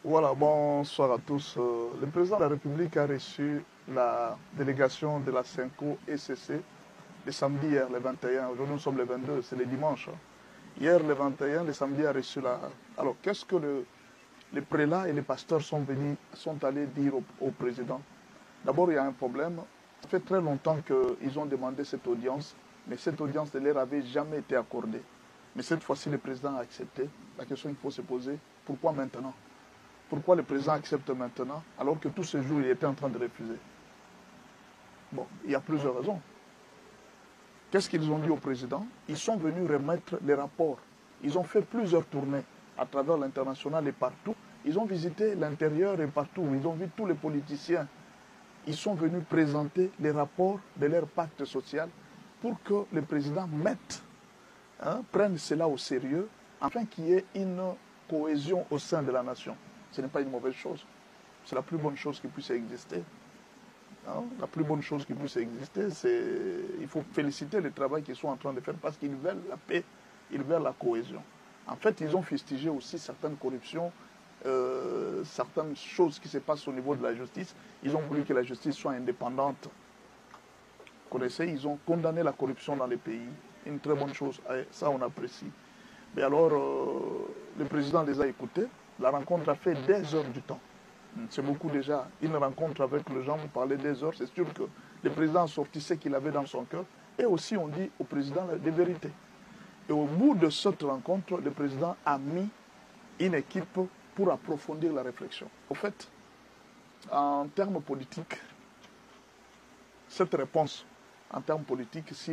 Voilà, bonsoir à tous. Le président de la République a reçu la délégation de la CENCO ECC le samedi hier, le 21. Aujourd'hui, nous sommes le 22, c'est le dimanche. Hier, le 21, le samedi a reçu la... Alors, qu'est-ce que les prélats et les pasteurs sont allés dire au président? D'abord, il y a un problème. Ça fait très longtemps qu'ils ont demandé cette audience, mais cette audience ne leur avait jamais été accordée. Mais cette fois-ci, le président a accepté. La question qu'il faut se poser, pourquoi maintenant? Pourquoi le président accepte maintenant alors que tous ces jours il était en train de refuser? Bon, il y a plusieurs raisons. Qu'est-ce qu'ils ont dit au président? Ils sont venus remettre les rapports. Ils ont fait plusieurs tournées à travers l'international et partout. Ils ont visité l'intérieur et partout. Ils ont vu tous les politiciens. Ils sont venus présenter les rapports de leur pacte social pour que le président prenne cela au sérieux afin qu'il y ait une cohésion au sein de la nation. Ce n'est pas une mauvaise chose. C'est la plus bonne chose qui puisse exister. La plus bonne chose qui puisse exister, c'est... Il faut féliciter le travail qu'ils sont en train de faire parce qu'ils veulent la paix, ils veulent la cohésion. En fait, ils ont fustigé aussi certaines corruptions, certaines choses qui se passent au niveau de la justice. Ils ont voulu que la justice soit indépendante. Vous connaissez, ils ont condamné la corruption dans les pays. Une très bonne chose, ça on apprécie. Mais alors, le président les a écoutés. La rencontre a fait des heures du temps. C'est beaucoup déjà. Une rencontre avec le gens, vous parlez des heures. C'est sûr que le président a sorti ce qu'il avait dans son cœur. Et aussi, on dit au président des vérités. Et au bout de cette rencontre, le président a mis une équipe pour approfondir la réflexion. Au fait, en termes politiques, cette réponse, en termes politiques, si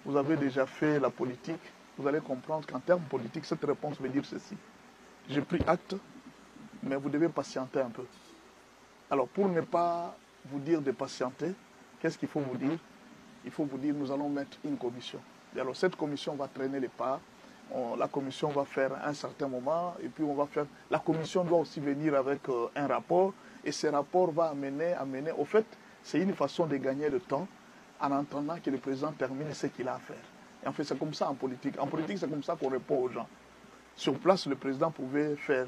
vous avez déjà fait la politique, vous allez comprendre qu'en termes politiques, cette réponse veut dire ceci. J'ai pris acte, mais vous devez patienter un peu. Alors, pour ne pas vous dire de patienter, qu'est-ce qu'il faut vous dire? Il faut vous dire, nous allons mettre une commission. Et alors, cette commission va traîner les pas. La commission va faire un certain moment, et puis on va faire... La commission doit aussi venir avec un rapport, et ce rapport va amener... Au fait, c'est une façon de gagner le temps, en attendant que le président termine ce qu'il a à faire. Et en fait, c'est comme ça en politique. En politique, c'est comme ça qu'on répond aux gens. Sur place, le président pouvait faire...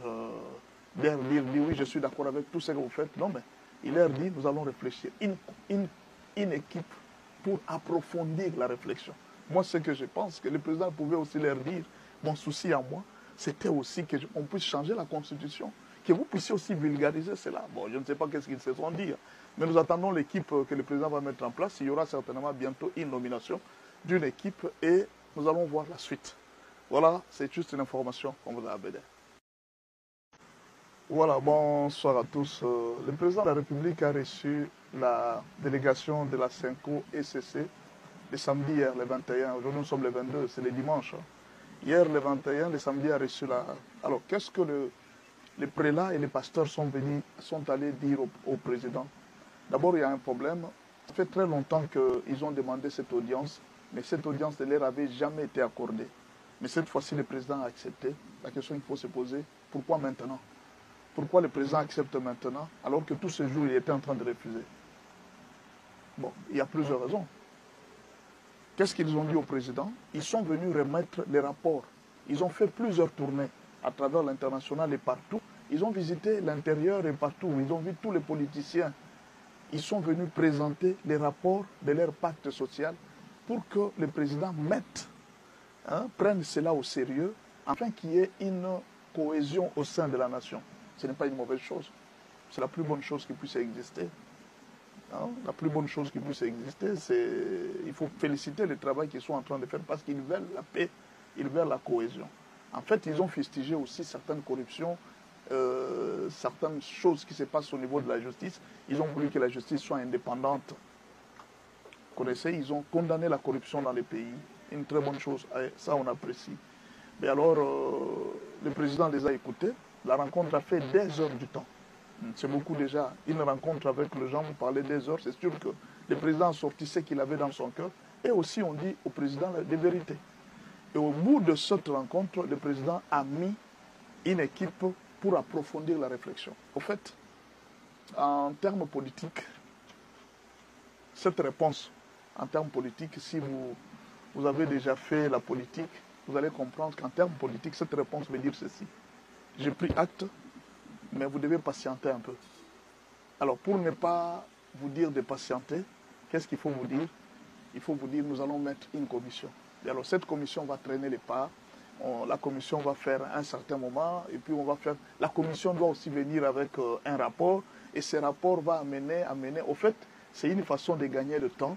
dire oui, je suis d'accord avec tout ce que vous faites. Non, mais il leur dit, nous allons réfléchir. Une équipe pour approfondir la réflexion. Moi, ce que je pense, que le président pouvait aussi leur dire, mon souci à moi, c'était aussi qu'on puisse changer la Constitution, que vous puissiez aussi vulgariser cela. Bon, je ne sais pas qu'est-ce qu'ils se sont dit, mais nous attendons l'équipe que le président va mettre en place. Il y aura certainement bientôt une nomination d'une équipe et nous allons voir la suite. Voilà, c'est juste une information qu'on vous a amenée. Voilà, bonsoir à tous. Le président de la République a reçu la délégation de la CENCO ECC le samedi hier, le 21. Aujourd'hui, nous sommes le 22, c'est le dimanche. Hier, le 21, le samedi a reçu la... Alors, qu'est-ce que les prélats et les pasteurs sont allés dire au président? D'abord, il y a un problème. Ça fait très longtemps qu'ils ont demandé cette audience, mais cette audience ne leur avait jamais été accordée. Mais cette fois-ci, le président a accepté. La question qu'il faut se poser, pourquoi maintenant? Pourquoi le président accepte maintenant alors que tous ces jours il était en train de refuser? Bon, il y a plusieurs raisons. Qu'est-ce qu'ils ont dit au président? Ils sont venus remettre les rapports. Ils ont fait plusieurs tournées à travers l'international et partout. Ils ont visité l'intérieur et partout. Ils ont vu tous les politiciens. Ils sont venus présenter les rapports de leur pacte social pour que le président prenne cela au sérieux afin qu'il y ait une cohésion au sein de la nation. Ce n'est pas une mauvaise chose. C'est la plus bonne chose qui puisse exister. La plus bonne chose qui puisse exister, c'est... Il faut féliciter le travail qu'ils sont en train de faire parce qu'ils veulent la paix, ils veulent la cohésion. En fait, ils ont fustigé aussi certaines corruptions, certaines choses qui se passent au niveau de la justice. Ils ont voulu que la justice soit indépendante. Vous connaissez, ils ont condamné la corruption dans les pays. Une très bonne chose, ça on apprécie. Mais alors, le président les a écoutés. La rencontre a fait des heures du temps. C'est beaucoup déjà. Une rencontre avec le gens, vous parlez des heures. C'est sûr que le président a sorti ce qu'il avait dans son cœur. Et aussi, on dit au président des vérités. Et au bout de cette rencontre, le président a mis une équipe pour approfondir la réflexion. Au fait, en termes politiques, cette réponse, en termes politiques, si vous avez déjà fait la politique, vous allez comprendre qu'en termes politiques, cette réponse veut dire ceci. J'ai pris acte, mais vous devez patienter un peu. Alors, pour ne pas vous dire de patienter, qu'est-ce qu'il faut vous dire? Il faut vous dire, nous allons mettre une commission. Et alors, cette commission va traîner les pas. La commission va faire un certain moment, et puis on va faire... La commission doit aussi venir avec un rapport, et ce rapport va amener... Au fait, c'est une façon de gagner le temps,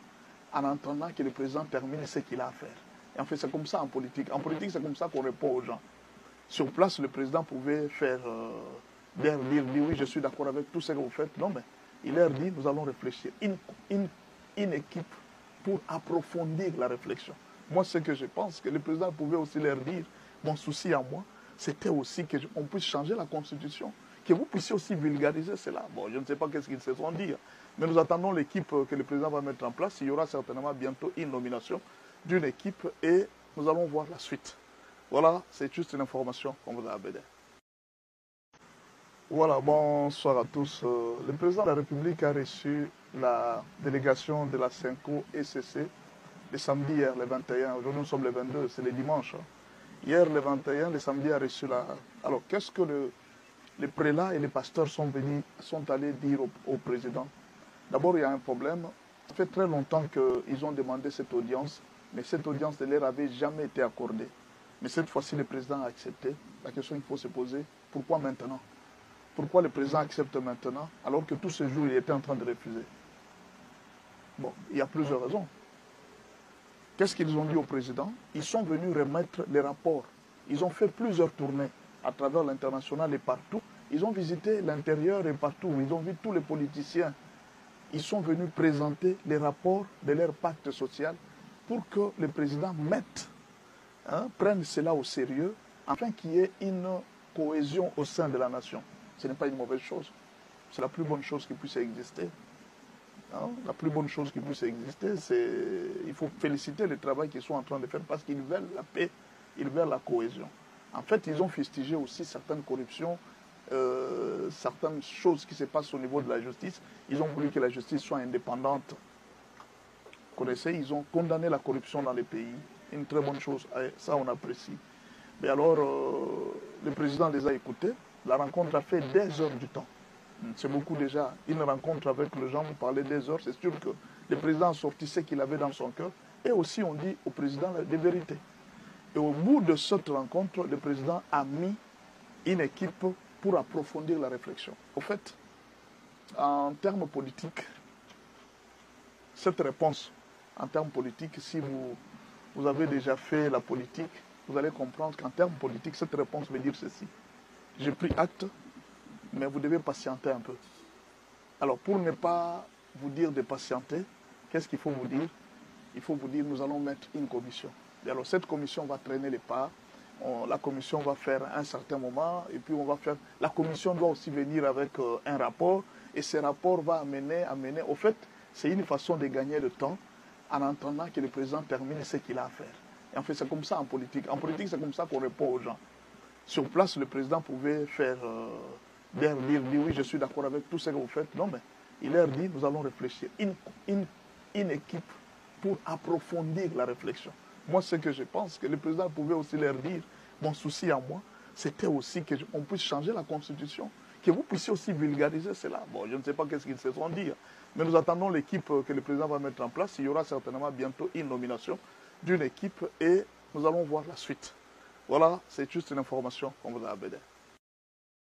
en attendant que le président termine ce qu'il a à faire. Et en fait, c'est comme ça en politique. En politique, c'est comme ça qu'on répond aux gens. Sur place, le président pouvait faire... dire oui, je suis d'accord avec tout ce que vous faites. Non, mais il leur dit, nous allons réfléchir. Une équipe pour approfondir la réflexion. Moi, ce que je pense, que le président pouvait aussi leur dire, mon souci à moi, c'était aussi qu'on puisse changer la Constitution, que vous puissiez aussi vulgariser cela. Bon, je ne sais pas qu'est-ce qu'ils se sont dit, mais nous attendons l'équipe que le président va mettre en place. Il y aura certainement bientôt une nomination d'une équipe et nous allons voir la suite. Voilà, c'est juste une information qu'on vous a amenée. Voilà, bonsoir à tous. Le président de la République a reçu la délégation de la CENCO ECC le samedi hier, le 21. Aujourd'hui, nous sommes le 22, c'est le dimanche. Hier, le 21, le samedi a reçu la... Alors, qu'est-ce que les prélats et les pasteurs sont allés dire au président? D'abord, il y a un problème. Ça fait très longtemps qu'ils ont demandé cette audience, mais cette audience ne leur avait jamais été accordée. Mais cette fois-ci, le président a accepté. La question qu'il faut se poser, pourquoi maintenant? Pourquoi le président accepte maintenant, alors que tous ces jours, il était en train de refuser? Bon, il y a plusieurs raisons. Qu'est-ce qu'ils ont dit au président? Ils sont venus remettre les rapports. Ils ont fait plusieurs tournées à travers l'international et partout. Ils ont visité l'intérieur et partout. Ils ont vu tous les politiciens. Ils sont venus présenter les rapports de leur pacte social pour que le président prenne cela au sérieux, afin qu'il y ait une cohésion au sein de la nation. Ce n'est pas une mauvaise chose. C'est la plus bonne chose qui puisse exister. La plus bonne chose qui puisse exister, c'est... Il faut féliciter le travail qu'ils sont en train de faire parce qu'ils veulent la paix, ils veulent la cohésion. En fait, ils ont fustigé aussi certaines corruptions, certaines choses qui se passent au niveau de la justice. Ils ont voulu que la justice soit indépendante. Vous connaissez, ils ont condamné la corruption dans les pays. Une très bonne chose, ça on apprécie. Mais alors, le président les a écoutés. La rencontre a fait des heures du temps. C'est beaucoup déjà. Une rencontre avec les gens, vous parlez des heures. C'est sûr que le président a sorti ce qu'il avait dans son cœur. Et aussi, on dit au président des vérités. Et au bout de cette rencontre, le président a mis une équipe pour approfondir la réflexion. Au fait, en termes politiques, cette réponse, en termes politiques, si vous avez déjà fait la politique, vous allez comprendre qu'en termes politiques, cette réponse veut dire ceci. J'ai pris acte, mais vous devez patienter un peu. Alors, pour ne pas vous dire de patienter, qu'est-ce qu'il faut vous dire? Il faut vous dire, nous allons mettre une commission. Et alors, cette commission va traîner les pas. La commission va faire un certain moment, et puis on va faire... La commission doit aussi venir avec un rapport, et ce rapport va amener... Au fait, c'est une façon de gagner le temps, en attendant que le président termine ce qu'il a à faire. Et en fait, c'est comme ça en politique. En politique, c'est comme ça qu'on répond aux gens. Sur place, le président pouvait faire... dire oui, je suis d'accord avec tout ce que vous faites. Non, mais il leur dit, nous allons réfléchir. Une équipe pour approfondir la réflexion. Moi, ce que je pense, que le président pouvait aussi leur dire, mon souci à moi, c'était aussi qu'on puisse changer la Constitution, que vous puissiez aussi vulgariser cela. Bon, je ne sais pas qu'est-ce qu'ils se sont dit, mais nous attendons l'équipe que le président va mettre en place. Il y aura certainement bientôt une nomination d'une équipe et nous allons voir la suite. Voilà, c'est juste une information qu'on vous a amenée.